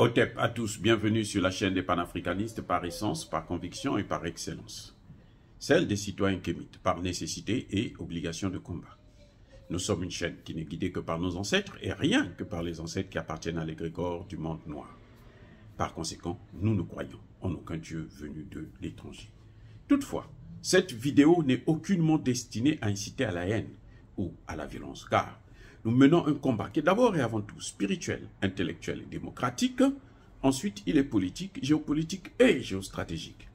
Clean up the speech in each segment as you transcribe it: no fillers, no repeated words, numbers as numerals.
Otep à tous, bienvenue sur la chaîne des panafricanistes par essence, par conviction et par excellence. Celle des citoyens kémites, par nécessité et obligation de combat. Nous sommes une chaîne qui n'est guidée que par nos ancêtres et rien que par les ancêtres qui appartiennent à l'égrégore du monde noir. Par conséquent, nous ne croyons en aucun Dieu venu de l'étranger. Toutefois, cette vidéo n'est aucunement destinée à inciter à la haine ou à la violence, car nous menons un combat qui est d'abord et avant tout spirituel, intellectuel et démocratique. Ensuite, il est politique, géopolitique et géostratégique.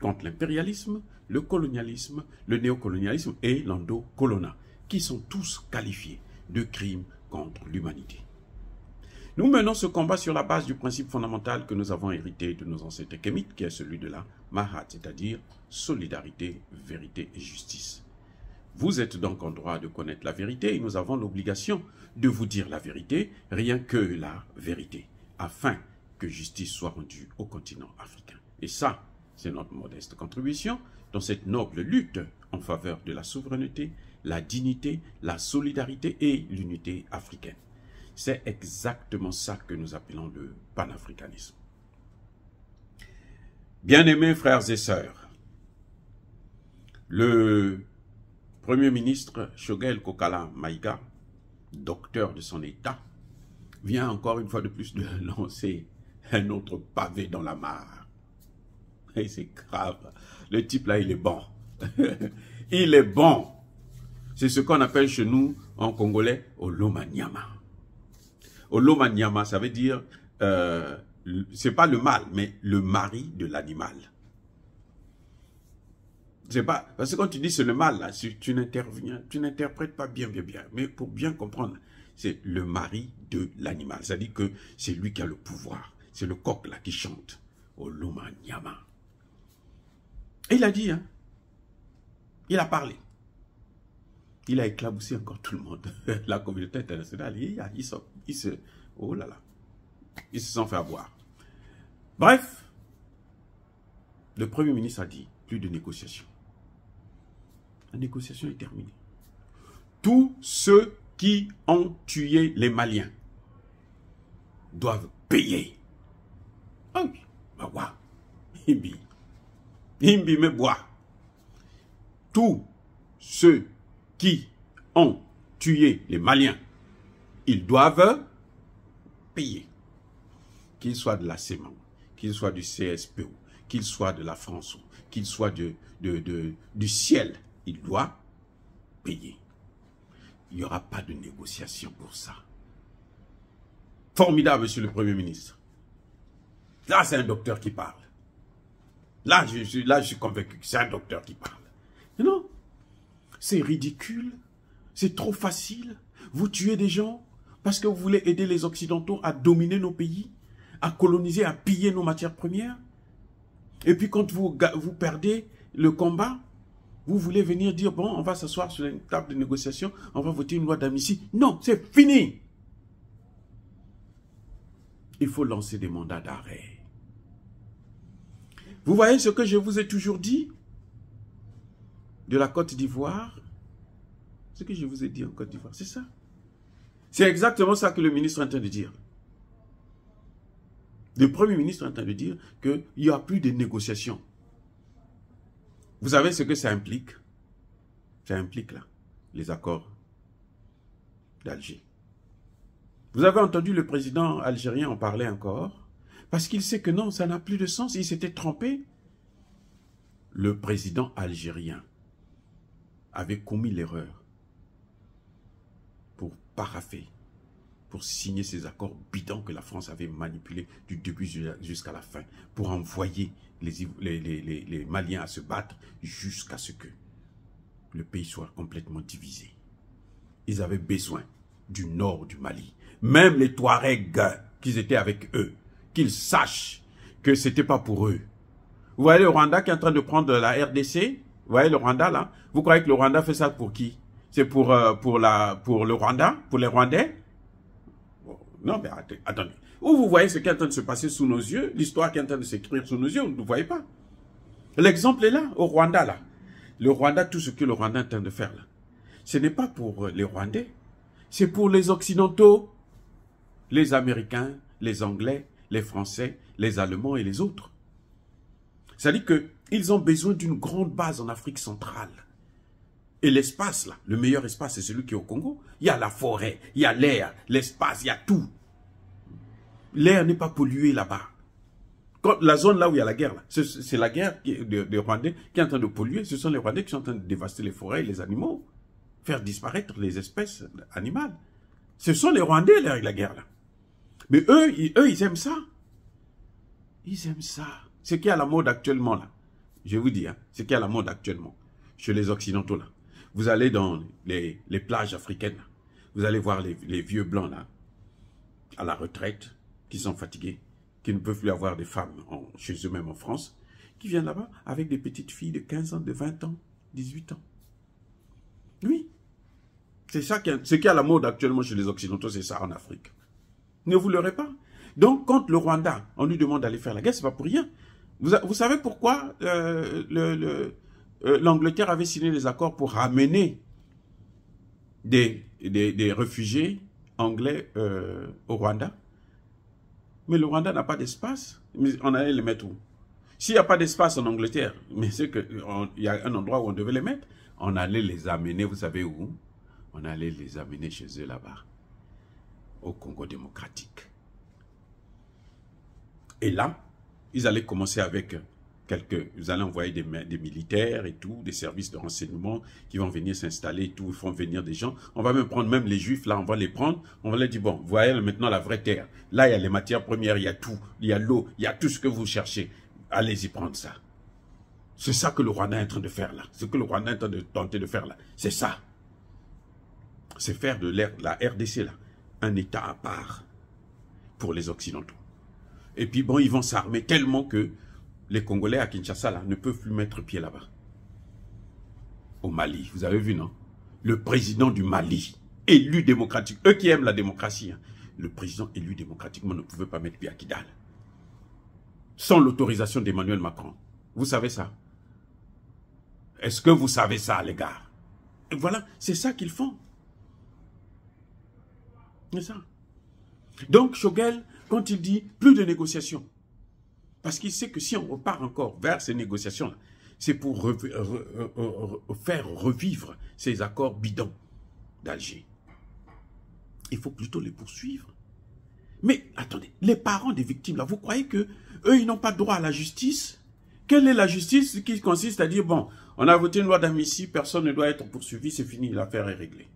Contre l'impérialisme, le colonialisme, le néocolonialisme et l'endocolona, qui sont tous qualifiés de crimes contre l'humanité. Nous menons ce combat sur la base du principe fondamental que nous avons hérité de nos ancêtres kémites, qui est celui de la Mahat, c'est-à-dire solidarité, vérité et justice. Vous êtes donc en droit de connaître la vérité et nous avons l'obligation de vous dire la vérité, rien que la vérité, afin que justice soit rendue au continent africain. Et ça, c'est notre modeste contribution dans cette noble lutte en faveur de la souveraineté, la dignité, la solidarité et l'unité africaine. C'est exactement ça que nous appelons le panafricanisme. Bien-aimés frères et sœurs, le Premier ministre Choguel Kokala Maïga, docteur de son État, vient encore une fois de plus de lancer un autre pavé dans la mare. Et c'est grave. Le type là, il est bon. Il est bon. C'est ce qu'on appelle chez nous, en congolais, Olomanyama. Olomanyama, ça veut dire, c'est pas le mâle, mais le mari de l'animal. C'est pas, parce que quand tu dis c'est le mâle, là, tu n'interprètes pas bien. Mais pour bien comprendre, c'est le mari de l'animal. C'est-à-dire que c'est lui qui a le pouvoir. C'est le coq là qui chante. Olomanyama. Et il a dit, hein, il a parlé. Il a éclaboussé encore tout le monde. La communauté internationale, oh là là, ils se sont fait avoir. Bref, le Premier ministre a dit, plus de négociations. La négociation est terminée. Tous ceux qui ont tué les Maliens doivent payer. Ah oui, bah ouais. Himbi me boit. Tous ceux qui ont tué les Maliens, ils doivent payer. Qu'ils soient de la CEMAN, qu'ils soient du CSPO, qu'ils soient de la France, qu'ils soient du ciel, ils doivent payer. Il n'y aura pas de négociation pour ça. Formidable, monsieur le Premier ministre. Là, c'est un docteur qui parle. Là, je suis convaincu que c'est un docteur qui parle. Mais non, c'est ridicule, c'est trop facile. Vous tuez des gens parce que vous voulez aider les Occidentaux à dominer nos pays, à coloniser, à piller nos matières premières. Et puis quand vous perdez le combat, vous voulez venir dire, bon, on va s'asseoir sur une table de négociation, on va voter une loi d'amnistie. Non, c'est fini. Il faut lancer des mandats d'arrêt. Vous voyez ce que je vous ai toujours dit de la Côte d'Ivoire? Ce que je vous ai dit en Côte d'Ivoire, c'est ça. C'est exactement ça que le ministre est en train de dire. Le Premier ministre est en train de dire qu'il n'y a plus de négociations. Vous savez ce que ça implique? Ça implique là, les accords d'Alger. Vous avez entendu le président algérien en parler encore? Parce qu'il sait que non, ça n'a plus de sens. Il s'était trompé. Le président algérien avait commis l'erreur pour parapher, pour signer ces accords bidons que la France avait manipulés du début jusqu'à la fin, pour envoyer les Maliens à se battre jusqu'à ce que le pays soit complètement divisé. Ils avaient besoin du nord du Mali. Même les Touaregs qui étaient avec eux, qu'ils sachent que ce n'était pas pour eux. Vous voyez le Rwanda qui est en train de prendre la RDC? Vous voyez le Rwanda là? Vous croyez que le Rwanda fait ça pour qui? C'est pour le Rwanda? Pour les Rwandais? Non, mais attendez. Où vous voyez ce qui est en train de se passer sous nos yeux? L'histoire qui est en train de s'écrire sous nos yeux, vous ne voyez pas. L'exemple est là, au Rwanda là. Le Rwanda, tout ce que le Rwanda est en train de faire là. Ce n'est pas pour les Rwandais. C'est pour les Occidentaux, les Américains, les Anglais, les Français, les Allemands et les autres. C'est-à-dire qu'ils ont besoin d'une grande base en Afrique centrale. Et l'espace, là, le meilleur espace, c'est celui qui est au Congo. Il y a la forêt, il y a l'air, l'espace, il y a tout. L'air n'est pas pollué là-bas. La zone là où il y a la guerre, c'est la guerre des Rwandais qui est en train de polluer. Ce sont les Rwandais qui sont en train de dévaster les forêts et les animaux. Faire disparaître les espèces animales. Ce sont les Rwandais, la guerre là. Mais eux, ils aiment ça. Ils aiment ça. Ce qui est à la mode actuellement là. Je vous dis, hein, ce qui est à la mode actuellement. Chez les Occidentaux là. Vous allez dans les plages africaines là. Vous allez voir les vieux blancs là. À la retraite. Qui sont fatigués. Qui ne peuvent plus avoir des femmes chez eux-mêmes en France. Qui viennent là-bas avec des petites filles de 15 ans, de 20 ans, 18 ans. Oui. C'est ça ce qui est à la mode actuellement chez les Occidentaux, c'est ça en Afrique. Ne vous leurrez pas. Donc, quand le Rwanda, on lui demande d'aller faire la guerre, c'est pas pour rien. Vous savez pourquoi l'Angleterre avait signé des accords pour ramener des réfugiés anglais au Rwanda? Mais le Rwanda n'a pas d'espace. Mais on allait les mettre où? S'il n'y a pas d'espace en Angleterre, mais c'est qu'il y a un endroit où on devait les mettre, on allait les amener, vous savez où? On allait les amener chez eux là-bas, au Congo démocratique. Et là, ils allaient commencer avec ils allaient envoyer des militaires et tout, des services de renseignement qui vont venir s'installer et tout, ils font venir des gens. On va même prendre même les Juifs, là, on va les prendre, on va leur dire, bon, voyez maintenant la vraie terre. Là, il y a les matières premières, il y a tout, il y a l'eau, il y a tout ce que vous cherchez. Allez-y prendre ça. C'est ça que le Rwanda est en train de faire là. Ce que le Rwanda est en train de tenter de faire là. C'est ça. C'est faire de la RDC là, un État à part pour les Occidentaux. Et puis bon, ils vont s'armer tellement que les Congolais à Kinshasa là, ne peuvent plus mettre pied là-bas. Au Mali, vous avez vu non? Le président du Mali, élu démocratique, eux qui aiment la démocratie, hein, le président élu démocratiquement ne pouvait pas mettre pied à Kidal. Sans l'autorisation d'Emmanuel Macron. Vous savez ça? Est-ce que vous savez ça, les gars? Et voilà, c'est ça qu'ils font. C'est ça. Donc, Choguel, quand il dit plus de négociations, parce qu'il sait que si on repart encore vers ces négociations-là, c'est pour faire revivre ces accords bidons d'Alger. Il faut plutôt les poursuivre. Mais attendez, les parents des victimes, là, vous croyez que eux, ils n'ont pas droit à la justice? Quelle est la justice qui consiste à dire, bon, on a voté une loi d'amnistie, personne ne doit être poursuivi, c'est fini, l'affaire est réglée.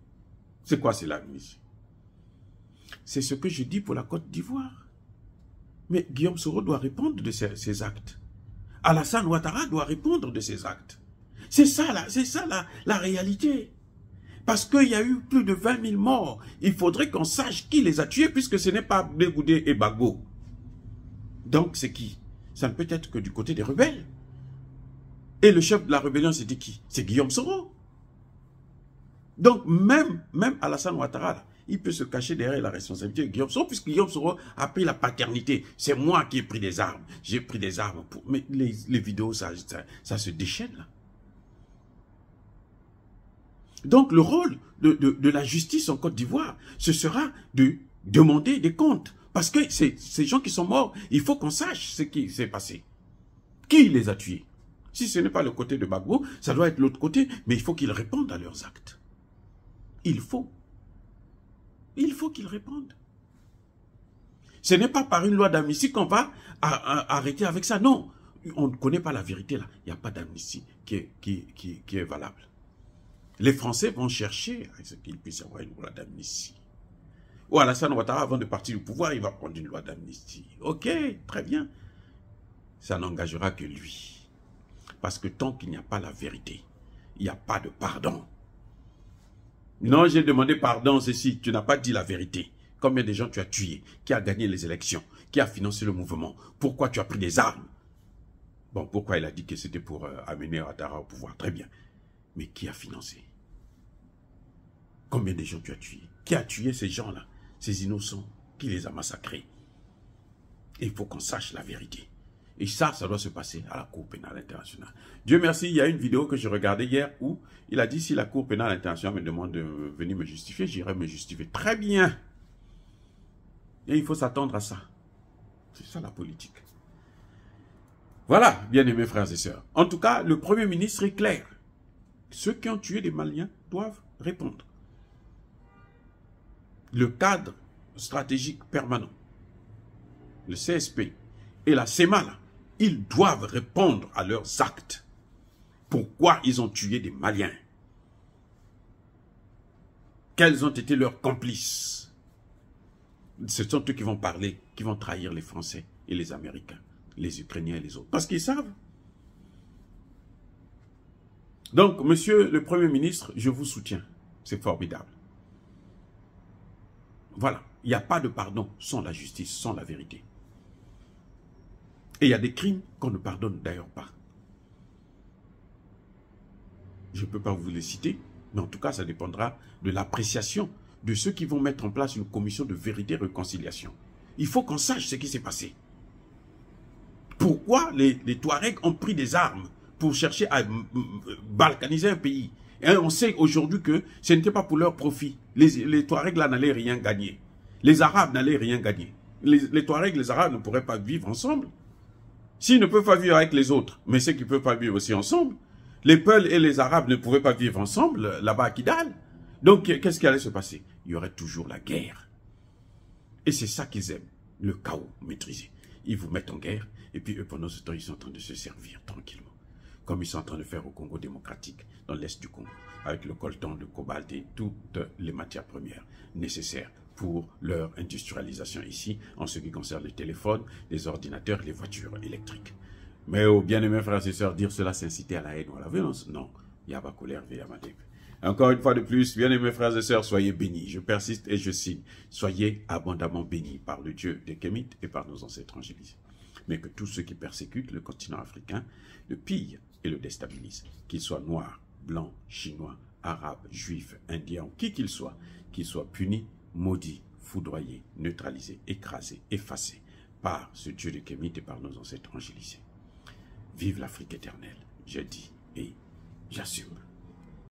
C'est quoi, c'est l'amnistie? C'est ce que je dis pour la Côte d'Ivoire. Mais Guillaume Soro doit répondre de ses actes. Alassane Ouattara doit répondre de ses actes. C'est ça, la réalité. Parce qu'il y a eu plus de 20 000 morts. Il faudrait qu'on sache qui les a tués, puisque ce n'est pas Dégoudé et Bagbo. Donc c'est qui? Ça ne peut être que du côté des rebelles. Et le chef de la rébellion, c'était qui? C'est Guillaume Soro. Donc même Alassane Ouattara, là, il peut se cacher derrière la responsabilité de Guillaume Soro, puisque Guillaume Soro a pris la paternité. C'est moi qui ai pris des armes. J'ai pris des armes pour... Mais les vidéos, ça se déchaîne là. Donc le rôle de la justice en Côte d'Ivoire, ce sera de demander des comptes. Parce que ces gens qui sont morts, il faut qu'on sache ce qui s'est passé. Qui les a tués? Si ce n'est pas le côté de Bagbo, ça doit être l'autre côté, mais il faut qu'ils répondent à leurs actes. Il faut qu'ils répondent. Ce n'est pas par une loi d'amnistie qu'on va arrêter avec ça. Non, on ne connaît pas la vérité là. Il n'y a pas d'amnistie qui est valable. Les Français vont chercher à ce qu'il puisse y avoir une loi d'amnistie. Ou Alassane Ouattara, avant de partir du pouvoir, il va prendre une loi d'amnistie. Ok, très bien. Ça n'engagera que lui. Parce que tant qu'il n'y a pas la vérité, il n'y a pas de pardon. Non, j'ai demandé pardon, ceci, tu n'as pas dit la vérité. Combien de gens tu as tués? Qui a gagné les élections? Qui a financé le mouvement? Pourquoi tu as pris des armes? Bon, pourquoi il a dit que c'était pour amener Ouattara au pouvoir? Très bien. Mais qui a financé? Combien de gens tu as tués? Qui a tué ces gens-là? Ces innocents? Qui les a massacrés? Et il faut qu'on sache la vérité. Et ça doit se passer à la Cour pénale internationale. Dieu merci, il y a une vidéo que je regardais hier où il a dit si la Cour pénale internationale me demande de venir me justifier, j'irai me justifier. Très bien. Et il faut s'attendre à ça. C'est ça la politique. Voilà, bien-aimés frères et sœurs. En tout cas, le Premier ministre est clair. Ceux qui ont tué des Maliens doivent répondre. Le cadre stratégique permanent, le CSP et la CEMA, ils doivent répondre à leurs actes. Pourquoi ils ont tué des Maliens? Quels ont été leurs complices? Ce sont eux qui vont parler, qui vont trahir les Français et les Américains, les Ukrainiens et les autres. Parce qu'ils savent. Donc, monsieur le Premier ministre, je vous soutiens. C'est formidable. Voilà. Il n'y a pas de pardon sans la justice, sans la vérité. Et il y a des crimes qu'on ne pardonne d'ailleurs pas. Je ne peux pas vous les citer, mais en tout cas, ça dépendra de l'appréciation de ceux qui vont mettre en place une commission de vérité et réconciliation. Il faut qu'on sache ce qui s'est passé. Pourquoi les Touaregs ont pris des armes pour chercher à balkaniser un pays? Et on sait aujourd'hui que ce n'était pas pour leur profit. Les Touaregs là n'allaient rien gagner. Les Arabes n'allaient rien gagner. Les Touaregs et les Arabes ne pourraient pas vivre ensemble. S'ils ne peuvent pas vivre avec les autres, mais ceux qui ne peuvent pas vivre aussi ensemble, les Peuls et les Arabes ne pouvaient pas vivre ensemble là-bas à Kidal. Donc, qu'est-ce qui allait se passer? Il y aurait toujours la guerre. Et c'est ça qu'ils aiment, le chaos maîtrisé. Ils vous mettent en guerre, et puis eux, pendant ce temps, ils sont en train de se servir tranquillement. Comme ils sont en train de faire au Congo démocratique, dans l'Est du Congo, avec le coltan, le cobalt et toutes les matières premières nécessaires pour leur industrialisation ici, en ce qui concerne les téléphones, les ordinateurs, les voitures électriques. Mais aux bien-aimés frères et sœurs, dire cela, c'est inciter à la haine ou à la violence? Non. Yaba colère, Yamadeb. Encore une fois de plus, bien-aimés frères et sœurs, soyez bénis. Je persiste et je signe. Soyez abondamment bénis par le Dieu des Kémites et par nos ancêtres angélisés. Mais que tous ceux qui persécutent le continent africain le pillent et le déstabilisent. Qu'ils soient noirs, blancs, chinois, arabes, juifs, indiens, qui qu'ils soient punis, maudits, foudroyés, neutralisés, écrasés, effacés par ce Dieu des Kémites et par nos ancêtres angélisés. Vive l'Afrique éternelle, j'ai dit et j'assure.